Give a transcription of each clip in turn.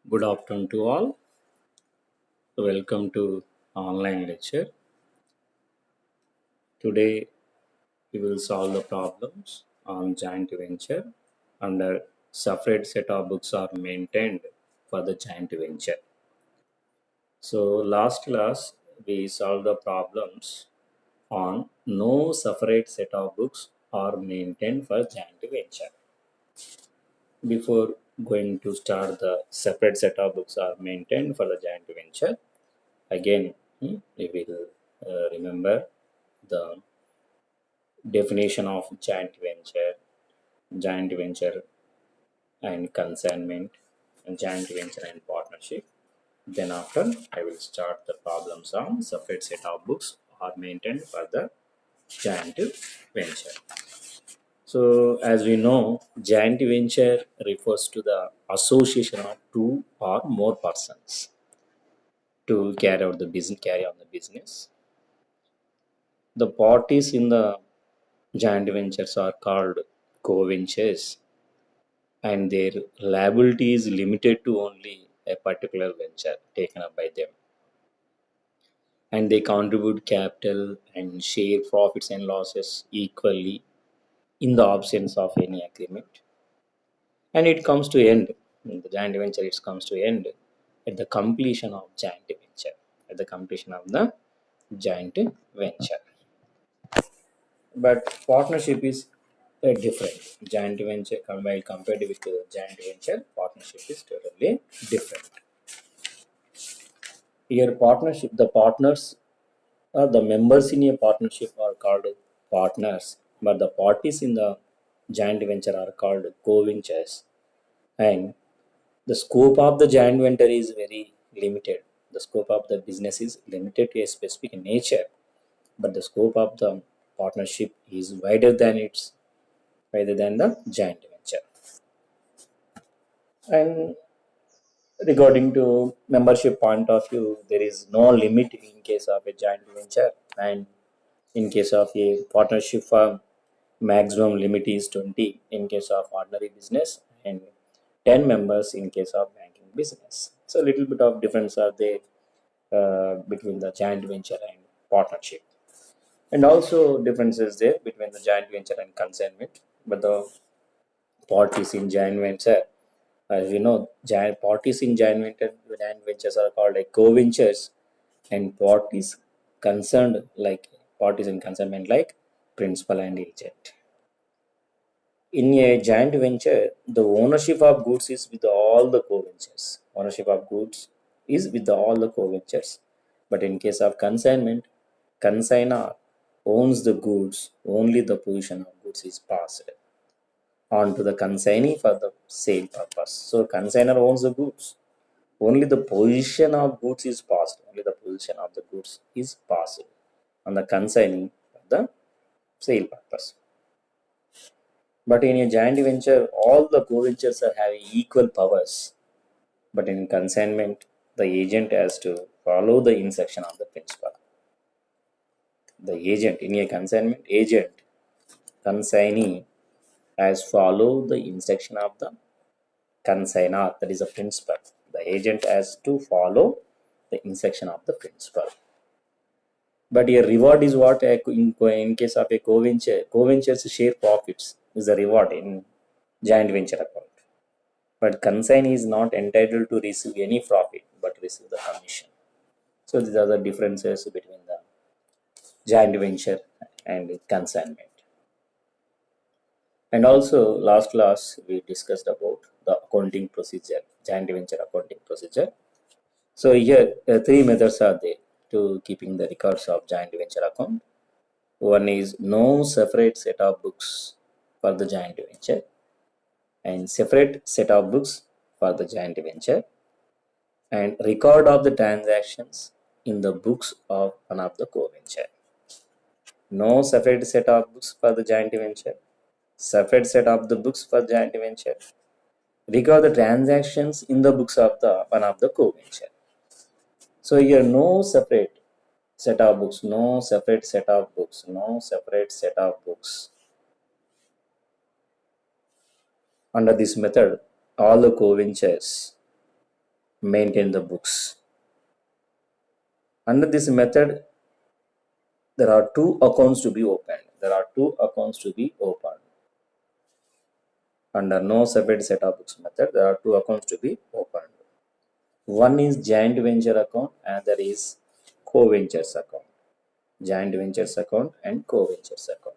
Good afternoon to all. Welcome to online lecture. Today we will solve the problems on joint venture under separate set of books are maintained for the joint venture. So last class we solved the problems on no separate set of books are maintained for joint venture. Before going to start the separate set of books are maintained for the joint venture, again we will remember the definition of joint venture and consignment, and joint venture and partnership. Then after I will start the problems on separate set of books are maintained for the joint venture. So as we know, joint venture refers to the association of two or more persons to carry on the business. The parties in the joint ventures are called co-ventures, and their liability is limited to only a particular venture taken up by them. And they contribute capital and share profits and losses equally in the absence of any agreement. And it comes to end. In the joint venture, it comes to end at the completion of joint venture. At the completion of the joint venture. But partnership is different. Joint venture, while compared with the joint venture, partnership is totally different. Here, partnership, the partners, the members in a partnership are called partners, but the parties in the joint venture are called co-ventures. And the scope of the joint venture is very limited. The scope of the business is limited to a specific nature, but the scope of the partnership is wider than its rather than the joint venture. And regarding to membership point of view, there is no limit in case of a joint venture, and in case of a partnership firm, maximum limit is 20 in case of ordinary business and 10 members in case of banking business. So a little bit of difference are there between the joint venture and partnership. And also differences there between the joint venture and consignment. But the parties in joint venture. As we know, giant parties in joint ventures are called like co-ventures, and parties in consignment like principal and agent. In a joint venture, the ownership of goods is with all the co-ventures. Ownership of goods is with all the co-ventures. But in case of consignment, consignor owns the goods. Only the position of goods is passed on to the consignee for the sale purpose. So consignor owns the goods. Only the position of goods is passed. Only the position of the goods is passed on the consignee for the sale purpose. But in a joint venture, all the co-ventures are having equal powers. But in consignment, the agent has to follow the instruction of the principal. The agent in a consignment, consignee has followed the instruction of the consignor, that is a principal. The agent has to follow the instruction of the principal. But a reward is what in case of a co-ventures share profits is a reward in joint venture account. But consignee is not entitled to receive any profit but receive the commission. So these are the differences between the joint venture and consignment. And also last class we discussed about the accounting procedure, joint venture accounting procedure. So here three methods are there to keeping the records of joint venture account. One is no separate set of books for the joint venture, and separate set of books for the joint venture, and record of the transactions in the books of one of the co-venture. No separate set of books for the joint venture, separate set of the books for joint venture, record the transactions in the books of the one of the co-venture. So here no separate set of books, no separate set of books, no separate set of books. Under this method, all the co-ventures maintain the books. Under this method, there are two accounts to be opened. Under no separate set of books method, there are two accounts to be opened. One is joint venture account, and there is co-ventures account. Joint ventures account and co-ventures account.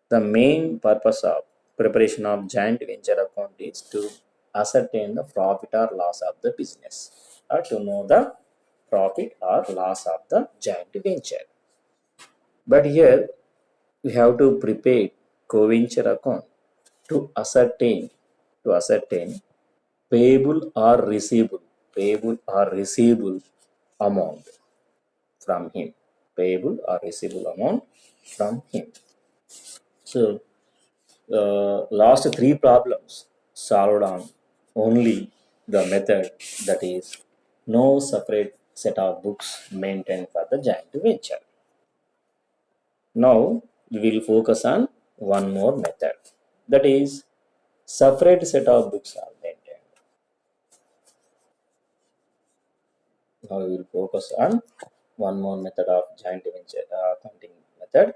The main purpose of preparation of joint venture account is to ascertain the profit or loss of the business, or to know the profit or loss of the joint venture. But here we have to prepare co-venture account to ascertain payable or receivable amount from him. Payable or receivable amount from him. So last three problems solved on only the method, that is no separate set of books maintained for the joint venture. Now we will focus on one more method, that is separate set of books are maintained. Now we will focus on one more method of joint venture accounting method,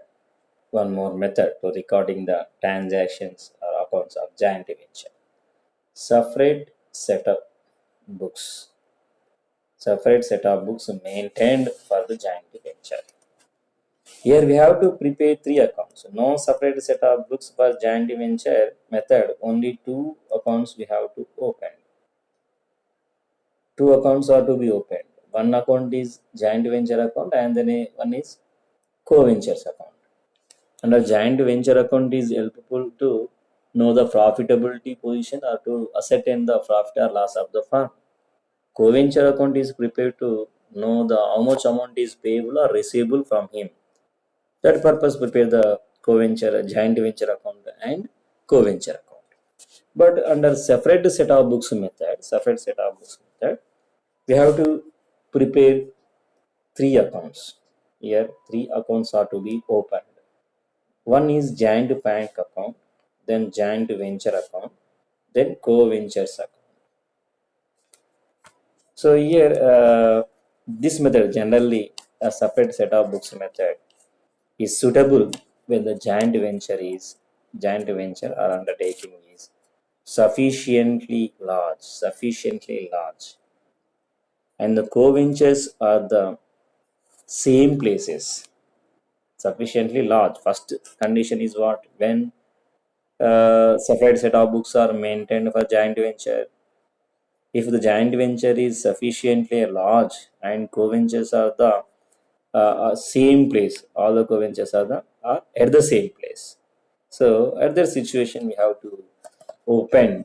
one more method to recording the transactions or accounts of joint venture. Separate set of books. Separate set of books maintained for the joint venture. Here we have to prepare three accounts. No separate set of books for joint venture method. Only two accounts we have to open. Two accounts are to be opened. One account is joint venture account, and then one is co-ventures account. Under joint venture account is helpful to know the profitability position or to ascertain the profit or loss of the firm. Co-venture account is prepared to know the how much amount is payable or receivable from him. That purpose prepare the co-venture, joint venture account and co-venture account. But under separate set of books method, we have to prepare three accounts. Here three accounts are to be opened. One is joint bank account, then joint venture account, then co-ventures account. So here this method, generally a separate set of books method, is suitable when the joint venture or undertaking is sufficiently large, and the co-ventures are the same places, sufficiently large. First condition is what? When separate set of books are maintained for joint venture. If the joint venture is sufficiently large and co-ventures are the same place, all the co-ventures are at the same place. So at that situation, we have to open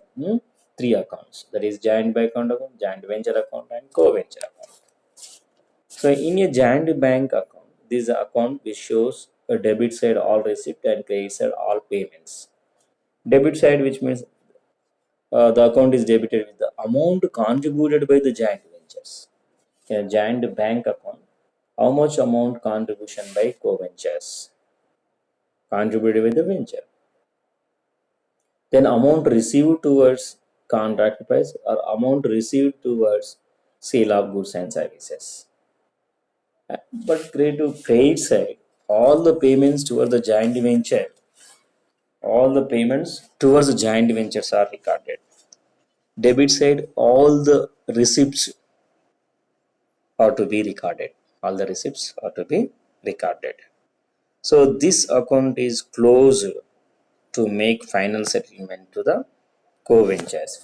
three accounts. That is joint bank account, joint venture account, and co-venture account. So in a joint bank account, this account which shows a debit side all receipt and credit side all payments. Debit side, which means the account is debited with the amount contributed by the joint ventures. In a joint bank account, how much amount contribution by co-ventures contributed with the venture. Then amount received towards contract price or amount received towards sale of goods and services. But credit side, all the payments towards the joint venture, all the payments towards the joint ventures are recorded. Debit side, all the receipts are to be recorded. All the receipts are to be recorded. So this account is closed to make final settlement to the co-ventures,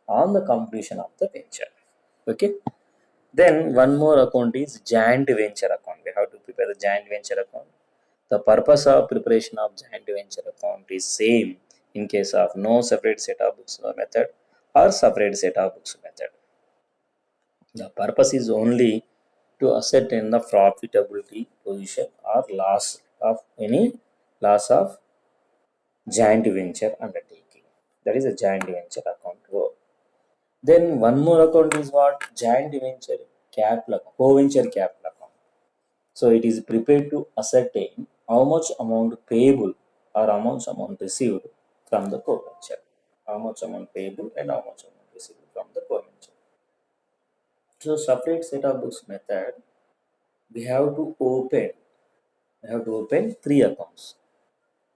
on the completion of the venture. Okay. Then one more account is joint venture account. We have to prepare the joint venture account. The purpose of preparation of joint venture account is same in case of no separate set of books method or separate set of books method. The purpose is only to ascertain the profitability position or loss of joint venture undertaking. That is a joint venture account work. Then one more account is what? Joint venture capital account, co-venture capital account. So it is prepared to ascertain how much amount payable or how much amount received from the co-venture. How much amount payable and how much amount received from So separate set of books method, we have to open three accounts.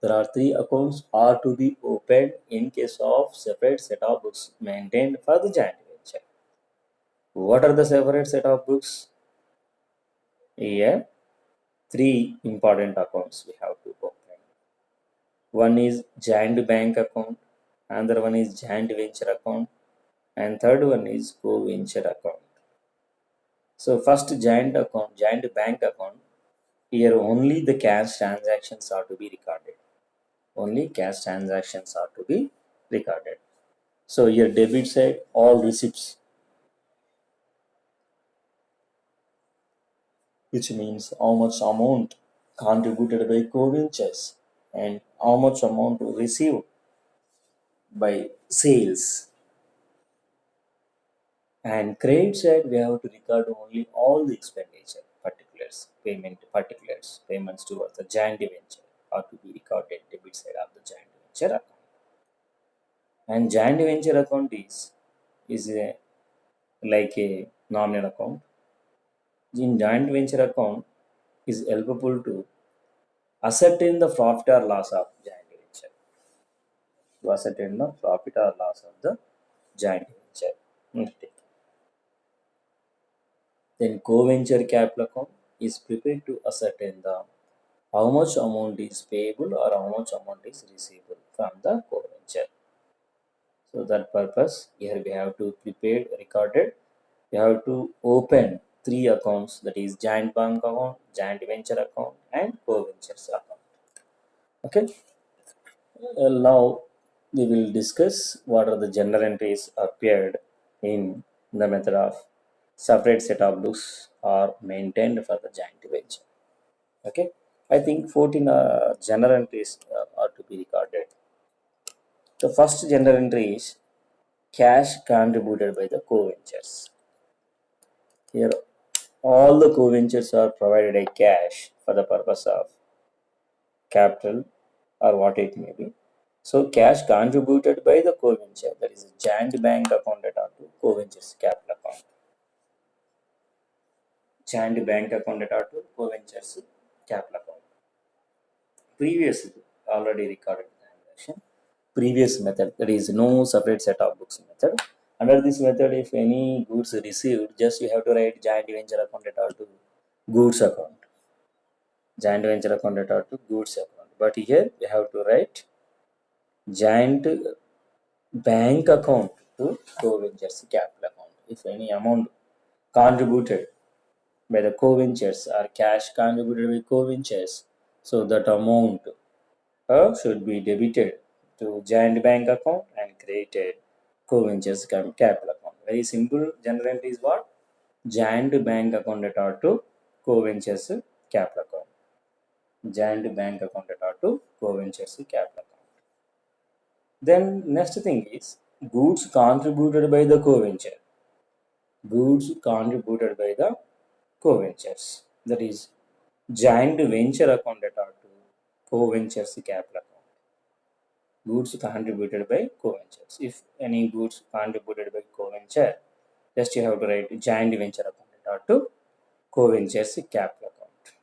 There are three accounts are to be opened in case of separate set of books maintained for the joint venture. What are the separate set of books? Here, three important accounts we have to open. One is joint bank account, another one is joint venture account, and third one is co-venture account. So first joint bank account, here only the cash transactions are to be recorded. Only cash transactions are to be recorded. So here debit side, all receipts, which means how much amount contributed by co-ventures and how much amount received by sales. And credit side, we have to record only all the expenditure particulars, payments towards the joint venture are to be recorded debit side of the joint venture account. And joint venture account is like a nominal account. In joint venture account is helpful to ascertain the profit or loss of joint venture. To ascertain the profit or loss of the joint venture. Okay. Then co-venture capital account is prepared to ascertain the how much amount is payable or how much amount is receivable from the co-venture. So that purpose here we have to prepare recorded. We have to open three accounts, that is joint bank account, joint venture account, and co-ventures account. Okay. Now we will discuss what are the general entries appeared in the method of separate set of books are maintained for the joint venture. Okay, I think 14 general entries are to be recorded. The first general entry is cash contributed by the co-ventures. Here, all the co-ventures are provided a cash for the purpose of capital or what it may be. So cash contributed by the co-venture, that is a joint bank account data to co-ventures capital account. Joint bank account data to co-ventures capital account. Previously already recorded transaction. Previous method, that is no separate set of books method. Under this method, if any goods received, just you have to write joint venture account data to goods account. Joint venture account data to goods account. But here you have to write joint bank account to co-ventures capital account. If any amount contributed by the co-ventures or cash contributed by co-ventures, so that amount should be debited to joint bank account and created co-ventures capital account. Very simple. General entry is what? Joint bank account data to co-ventures capital account. Joint bank account data to co-ventures capital account. Then next thing is goods contributed by the co-venture. Goods contributed by the co-ventures. That is joint venture account data to co-ventures capital account. Goods contributed by co-ventures. If any goods contributed by co-venture, just you have to write joint venture account data to co-ventures capital account.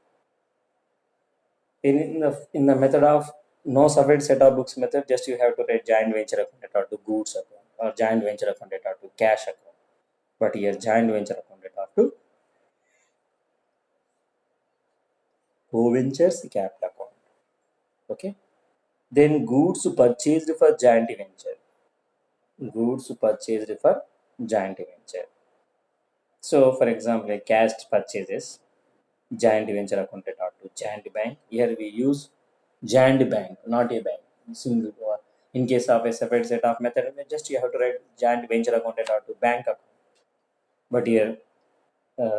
In the method of no separate set of books method, just you have to write joint venture account data to goods account or joint venture account data to cash account. But here joint venture account data to co-ventures capital account. Okay. Then goods purchased for joint venture. Goods purchased for joint venture. So for example, a cash purchases joint venture account data to joint bank. Here we use joint bank, not a bank. Single. In case of a separate set of method, just you have to write joint venture account data to bank account. But here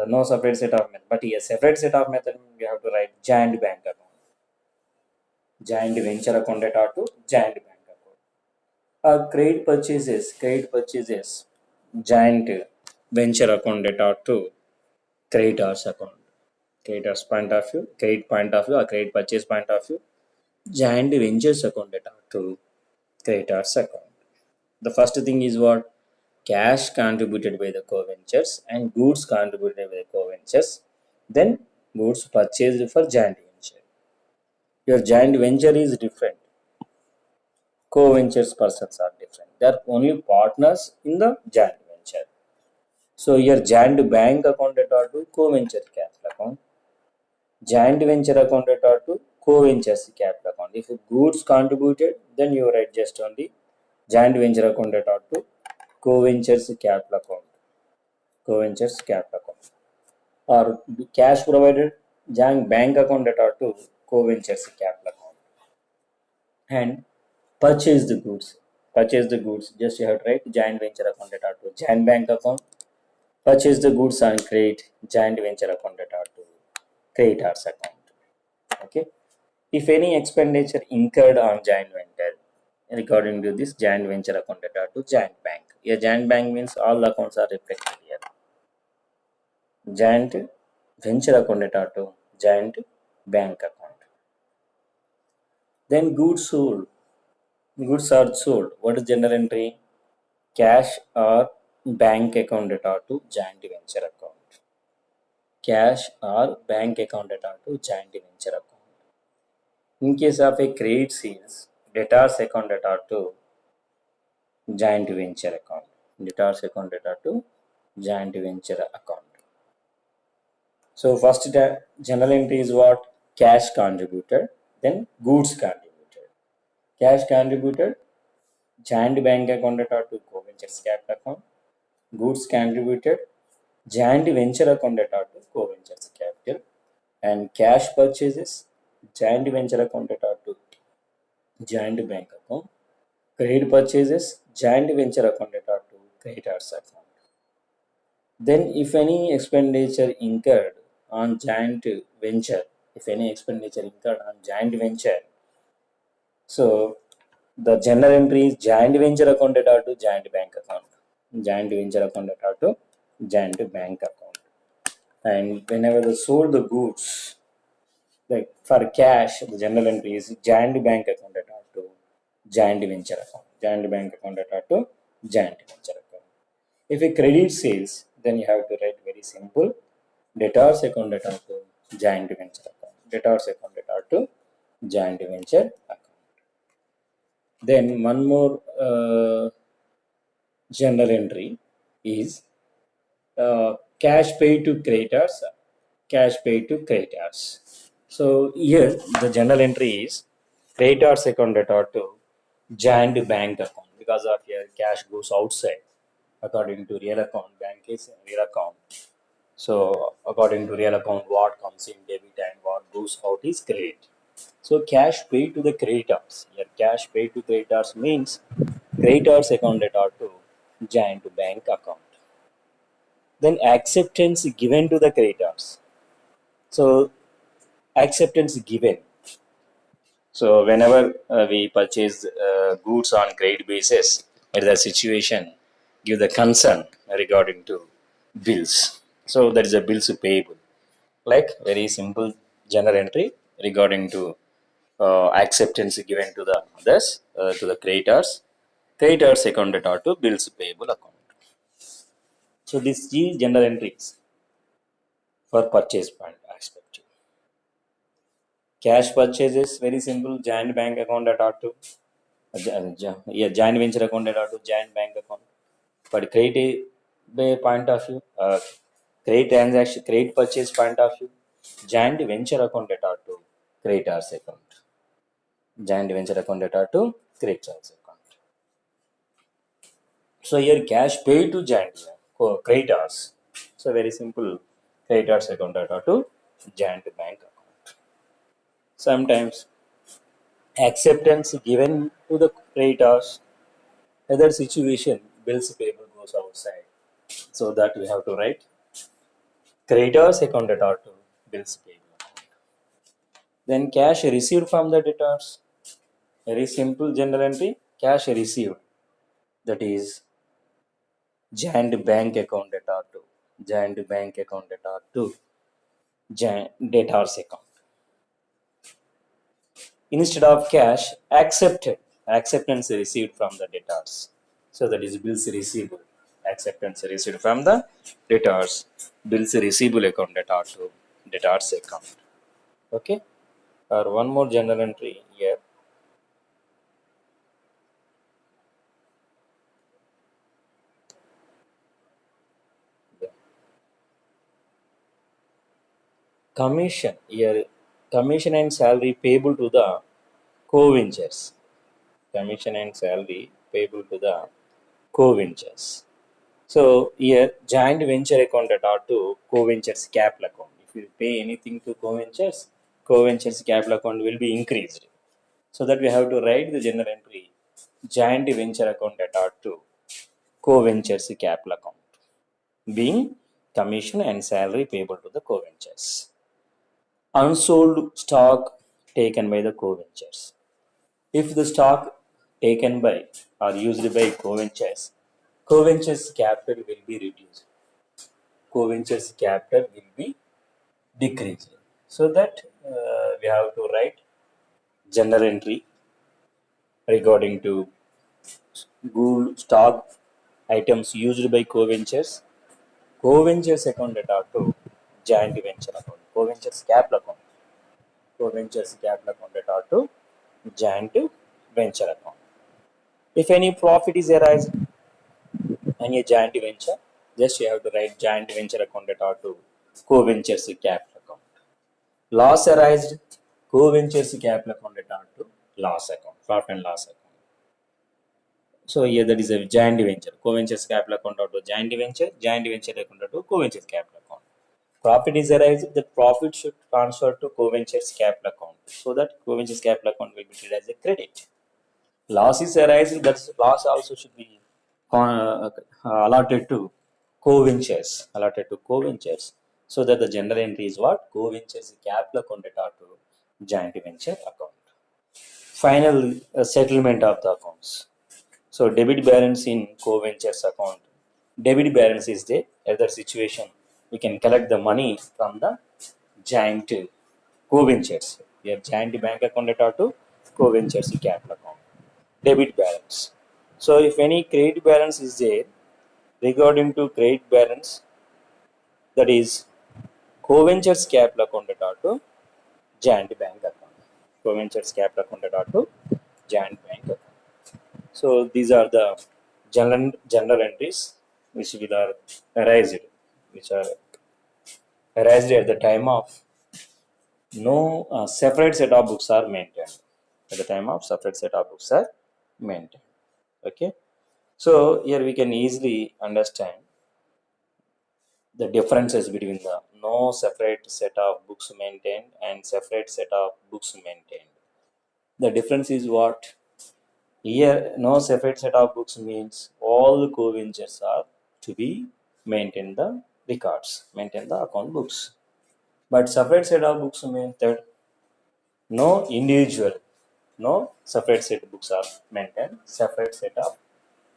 no separate set of method. But here separate set of method, you have to write joint bank account. Joint venture account data to joint bank account. Credit purchases, joint venture account data to creditors account. Creditors point of view, credit point of view, or credit purchase point of view, joint ventures account data to creditors account. The first thing is what? cash contributed by the co-ventures and goods contributed by the co-ventures, then goods purchased for joint venture. Your joint venture is different. Co-ventures persons are different. They are only partners in the joint venture. So your joint bank account data to co-venture capital account. Joint venture account data to co-ventures capital account. If goods contributed, then you write just only joint venture account data to co-ventures capital account. Co-ventures capital account. Or cash provided, joint bank account data to co-ventures capital account. And purchase the goods. Purchase the goods. Just you have to write joint venture account data to joint bank account. Purchase the goods on credit, joint venture account data to creditors account. Okay. If any expenditure incurred on joint venture, according to this joint venture account data to joint bank. A joint bank means all accounts are reflected here. Joint venture account data to joint bank account. Then goods sold. Goods are sold. What is general entry? Cash or bank account data to joint venture account. Cash or bank account data to joint venture account. In case of a credit sales, debtors account data to joint venture account. Debtors account data to joint venture account. So first general entry is what? Cash contributed, then goods contributed. Cash contributed, joint bank account data to co-ventures capital account. Goods contributed, joint venture account data to co-ventures capital. And cash purchases, joint venture account data to joint bank account. Credit purchases, joint venture account data to creditors account. Then if any expenditure incurred on joint venture, so the general entry is joint venture account data to joint bank account. Joint venture account data to joint bank account. And whenever they sold the goods, like for cash, the general entry is joint bank account data to joint venture account. Joint bank account data to joint venture account. If a credit sales, then you have to write very simple debtors account data to joint venture account. Debtors account data to joint venture account. Then one more general entry is cash paid to creditors, cash paid to creditors. So here the general entry is creditors account data to joint bank account because of your cash goes outside. According to real account, bank is real account. So according to real account, what comes in debit and what goes out is credit. So cash paid to the creditors. Here cash paid to creditors means creditors account data to joint bank account. Then acceptance given to the creditors. So acceptance given. So whenever we purchase goods on credit basis, at the situation, give the concern regarding to bills. So that is a bills payable. Like very simple general entry regarding to acceptance given to the others, to the creditors account data to bills payable account. So these three general entries for purchase point aspect. Cash purchase is very simple. Joint bank account data to joint venture account data to joint bank account. But credit point of view, credit transaction, credit purchase point of view, joint venture account data to creditors account. Joint venture account data to creditors account. So here cash paid to joint creditors. So very simple, creditors account data to joint bank account. Sometimes acceptance given to the creditors. Other situation, bills payable goes outside. So that we have to write creditors account data to bills payable. Then cash received from the debtors. Very simple general entry, cash received. That is joint bank account data to joint bank account data to debtors account. Instead of cash, accepted. Acceptance received from the debtors. So that is bills receivable. acceptance received from the debtors, bills receivable account debtor to debtors account. Okay, or one more journal entry here. Yeah. Commission here, commission and salary payable to the co-ventures. Commission and salary payable to the co-ventures. So here joint venture account debtor to co-ventures capital account. If you pay anything to co-ventures, co-ventures capital account will be increased. So that we have to write the general entry joint venture account debtor to co-ventures capital account, being commission and salary payable to the co-ventures. Unsold stock taken by the co-ventures. If the stock taken by or used by co-ventures capital will be reduced. Co-ventures capital will be decreased. So that we have to write general entry regarding to good stock items used by co-ventures. Co-ventures account data to joint venture account. Co-ventures capital account. Co-ventures capital account data to joint venture account. If any profit is arised in a joint venture, just you have to write joint venture account data to co-ventures capital account. Loss arised, co-ventures capital account data to loss account, profit and loss account. So here that is a joint venture. Co-ventures capital account to joint venture account to co-ventures capital account. Profit is arised, the profit should transfer to co-ventures capital account so that co-ventures capital account will be treated as a credit. Loss is arising, that loss also should be allotted to co-ventures, so that the general entry is what? Co-ventures capital account data to joint venture account. Final settlement of the accounts. So debit balance in co-ventures account. Debit balance is the other situation. We can collect the money from the joint co-ventures. We have joint bank account data to co-ventures capital account. Debit balance. So if any credit balance is there, regarding to credit balance, that is co-ventures capital account data to joint bank account. Co-ventures capital account data to joint bank account. So these are the general entries which will are arised, which are arised at the time of no separate set of books are maintained. At the time of separate set of books are maintained. Okay. So here we can easily understand the differences between the no separate set of books maintained and separate set of books maintained. The difference is what? Here, no separate set of books means all the co-ventures are to be maintain the records, maintain the account books. But separate set of books means that no individual, no separate set books are maintained. Separate set of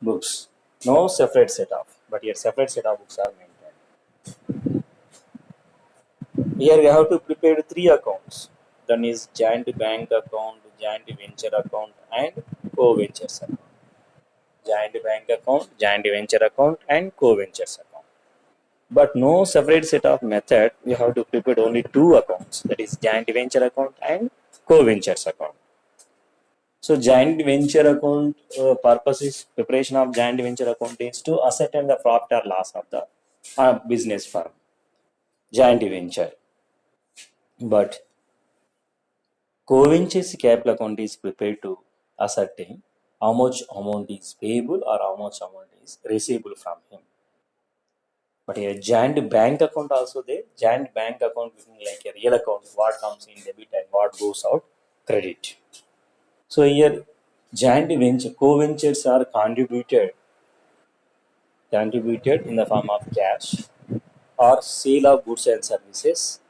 books, no separate set of, but here separate set of books are maintained. Here we have to prepare three accounts. One is joint bank account, joint venture account, and co-ventures account. Joint bank account, joint venture account, and co-ventures account. But no separate set of method. We have to prepare only two accounts. That is joint venture account and co-ventures account. So joint venture account purpose is preparation of joint venture account is to ascertain the profit or loss of the business firm. Joint venture. But co-ventures capital account is prepared to ascertain how much amount is payable or how much amount is receivable from him. But a joint bank account also there. Joint bank account being like a real account, what comes in debit and what goes out credit. So here joint venture co-ventures are contributed in the form of cash or sale of goods and services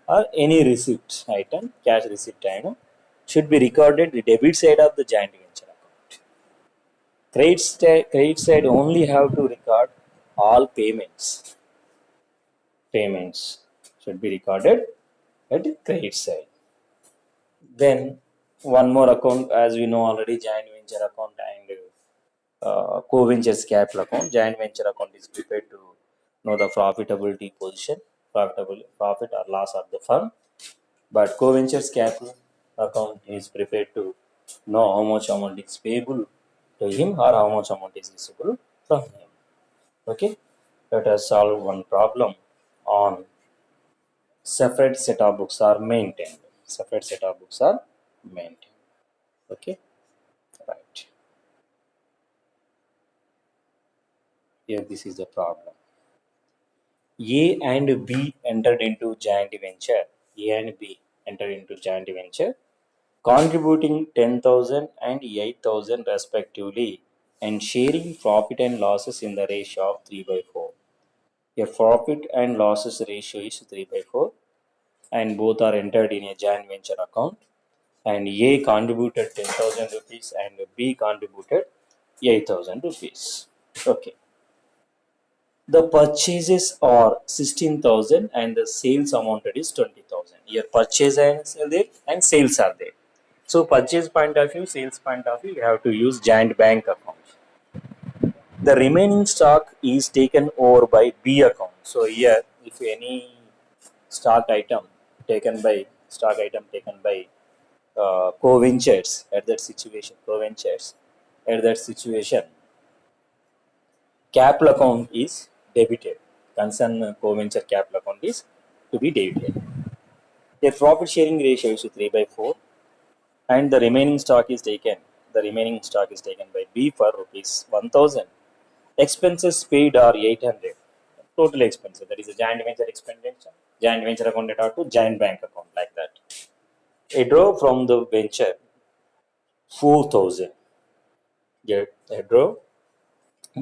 or any receipt item, cash receipt item should be recorded the debit side of the joint venture account. Credit side only have to record all payments. Payments should be recorded at the credit side. Then one more account, as we know already, joint venture account and co-ventures capital account. Joint venture account is prepared to know the profitability position, profit or loss of the firm. But co-ventures capital account is prepared to know how much amount is payable to him or how much amount is receivable from him. Okay, let us solve one problem on separate set of books are maintained. Separate set of books are maintained. Okay, right. Here, this is the problem. A and B entered into joint venture. A and B entered into joint venture, contributing 10,000 and 8,000 respectively, and sharing profit and losses in the ratio of 3 by 4. A profit and losses ratio is 3 by 4, and both are entered in a joint venture account. And A contributed 10,000 rupees and B contributed 8,000 rupees. Okay. The purchases are 16,000 and the sales amounted is 20,000. Here purchase are there and sales are there. So purchase point of view, sales point of view, you have to use joint bank account. The remaining stock is taken over by B account. So here, if any stock item taken by co-ventures at that situation, capital account is debited. Concern co-venture capital account is to be debited. Their profit sharing ratio is 3 by 4, and the remaining stock is taken. The remaining stock is taken by B for rupees 1,000. Expenses paid are 800. Total expenses, that is a joint venture expenditure, joint venture account data to joint bank account, like that. A draw from the venture 4,000. Get a draw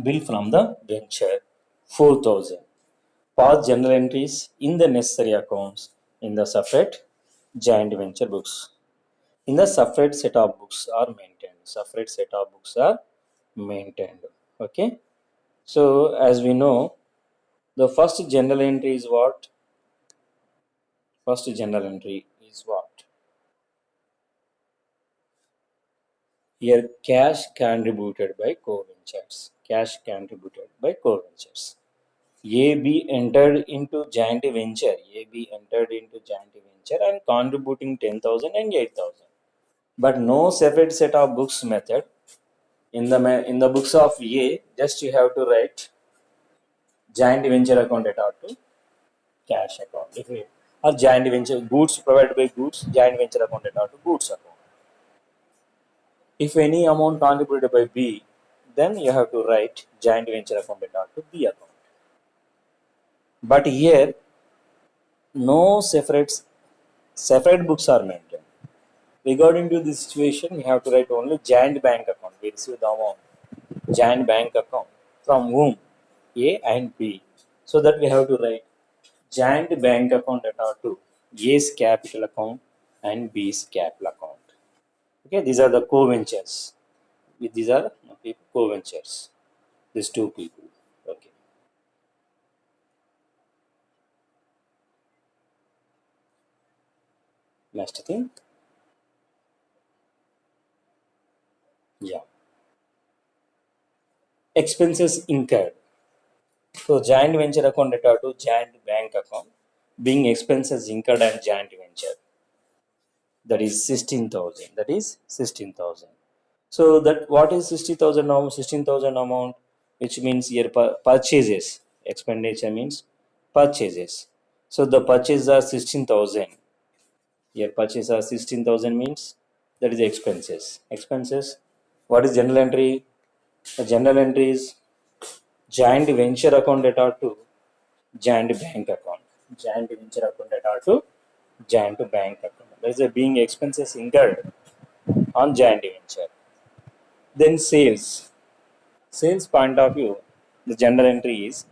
bill from the venture 4,000. Pause general entries in the necessary accounts in the separate joint venture books. In the separate set of books are maintained. Separate set of books are maintained. Okay. So as we know, the first general entry is what? First general entry is what? Here cash contributed by co-ventures. Cash contributed by co-ventures. AB entered into joint venture. AB entered into joint venture and contributing 10,000 and 8,000. But no separate set of books method. In the books of A, just you have to write joint venture account data to cash account. If you or joint venture goods provided by goods, joint venture account data to goods account. If any amount contributed by B, then you have to write joint venture account data to B account. But here, no separate books are maintained. Regarding to this situation, you have to write only joint bank account. We receive the amount joint bank account from whom? A and B. So that we have to write joint bank account data to A's capital account and B's capital account. Okay, these are the co-ventures. These are co-ventures. These two people. Okay. Next thing. Yeah. Expenses incurred. So joint venture account data to joint bank account being expenses incurred and joint venture. That is 16,000. That is 16,000. So that what is 60,000 now? 16,000 amount, which means here purchases. Expenditure means purchases. So the purchases are 16,000. Here purchases are 16,000 means that is expenses. Expenses. What is general entry? The general entry is joint venture account data to joint bank account. Joint venture account data to joint bank account. There is a being expenses incurred on joint venture. Then sales. Sales point of view, the general entry is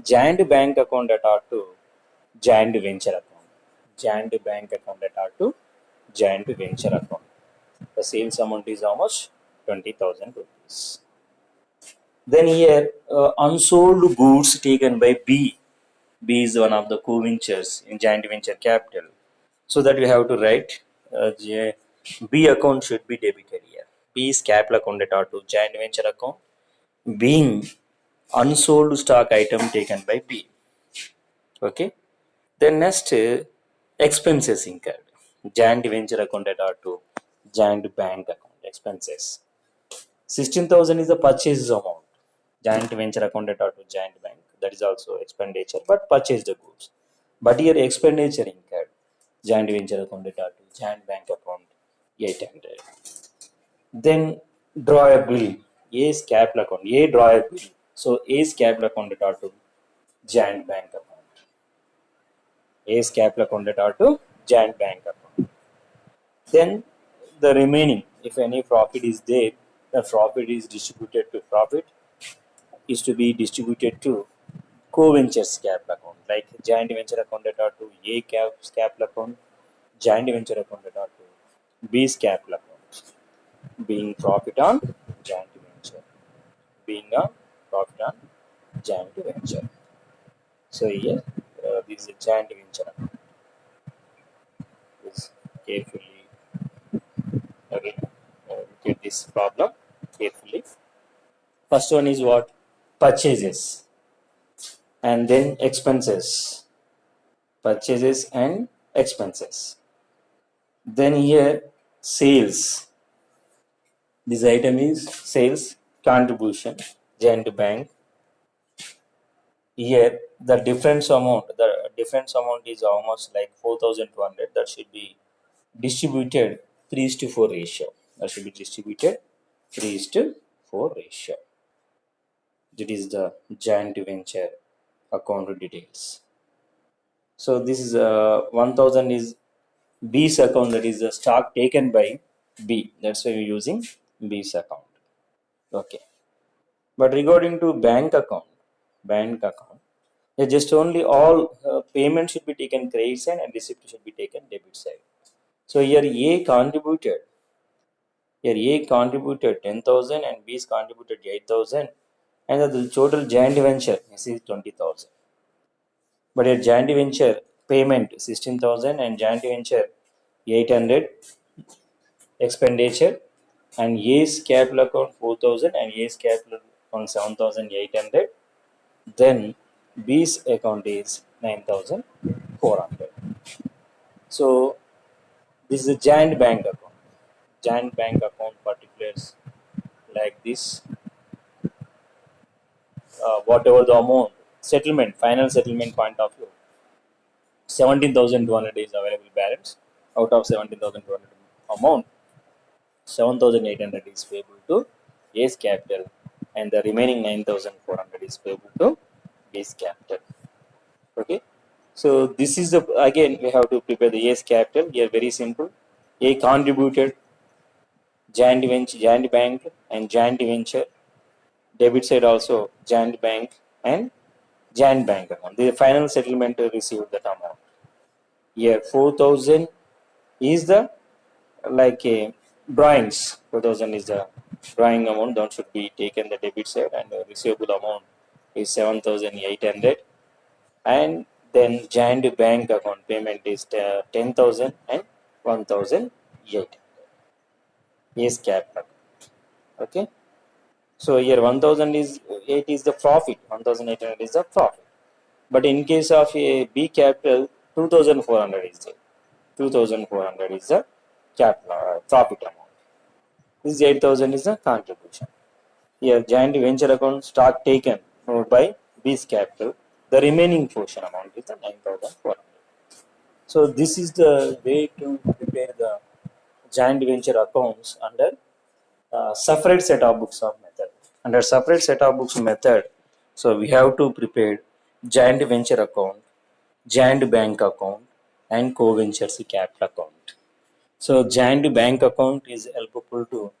joint bank account data to joint venture account. Joint bank account data to joint venture account. The sales amount is how much? 20,000 rupees. Then here, unsold goods taken by B. B is one of the co-ventures in joint venture capital. So that we have to write B account should be debited here. B is capital account data to joint venture account being unsold stock item taken by B. Okay. Then next, expenses incurred. Joint venture account at R2, joint bank account expenses. 16,000 is the purchase amount. Joint venture account at R2, joint bank. That is also expenditure, but purchase the goods. But here expenditure incurred. Joint venture account at R2, joint bank account 800. Then draw a bill. A is capital account. A draw a bill. So A is capital account at R2, joint bank account. A is capital account at R2, joint bank account. Then the remaining, if any profit is there, the profit is distributed to profit is to be distributed to co-ventures capital account, like joint venture account at R2, A capital account, joint venture account at R2, B's capital account, being profit on joint venture, being a profit on joint venture. So here, this is a joint venture account. Please carefully okay, look at this problem carefully. First one is what? Purchases and then expenses. Purchases and expenses. Then here sales. This item is sales contribution, joint bank. Here the difference amount is almost like 4,200. That should be distributed 3:4 ratio. That should be distributed 3:4 ratio. That is the joint venture account details. So this is 1,000 is B's account, that is the stock taken by B. That's why we're using B's account. Okay. But regarding to bank account, just only all payment should be taken credit side and receipt should be taken debit side. So here A contributed 10,000 and B's contributed 8,000, and the total joint venture is 20,000. But a joint venture payment 16,000 and joint venture 800 expenditure, and A's capital account 4,000 and A's capital account 7,800. Then B's account is 9,400. So this is a joint bank account. Joint bank account particulars like this. Whatever the amount, final settlement point of view, 17,200 is available balance. Out of 17,200 amount, 7,800 is payable to A's capital, and the remaining 9,400 is payable to B's capital. Okay. So this is the, again we have to prepare the A's capital. Here very simple. A contributed joint venture, joint bank and joint venture. Debit side also joint bank and joint bank account. The final settlement received that amount. Here 4,000 is the like a drawings. 4,000 is the drawing amount. That should be taken the debit side, and the receivable amount is 7,800. And then joint bank account payment is 10,000 and 1,008. Yes, capital. Okay. So here 1,000 is 8 is the profit. 1,800 is the profit. But in case of a B capital, 2,400 is there. 2,400 is the capital profit amount. This 8,000 is the contribution. Here joint venture account stock taken by B's capital. The remaining portion amount is the 9,400. So this is the way to prepare the joint venture accounts under separate set of books of method. Under separate set of books method, so we have to prepare joint venture account, joint bank account, and co-ventures capital account. So joint bank account is helpful to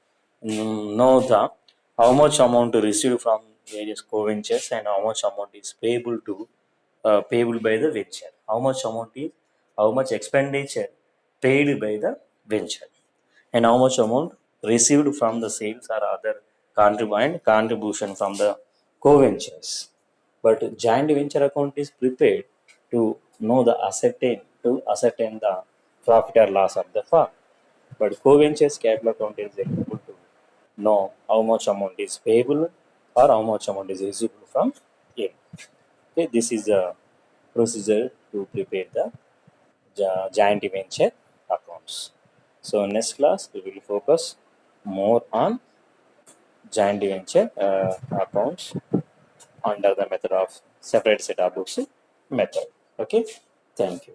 know the how much amount to receive from various co-ventures and how much amount is payable by the venture. How much expenditure paid by the venture, and how much amount received from the sales or other contribution from the co-ventures. But joint venture account is prepared to know the ascertain the profit or loss of the firm. But co-ventures capital account is able to know how much amount is payable, or how much amount is receivable from A. Okay, this is the procedure to prepare the joint venture accounts. So next class we will focus more on joint venture accounts under the method of separate set of books method. Okay, thank you.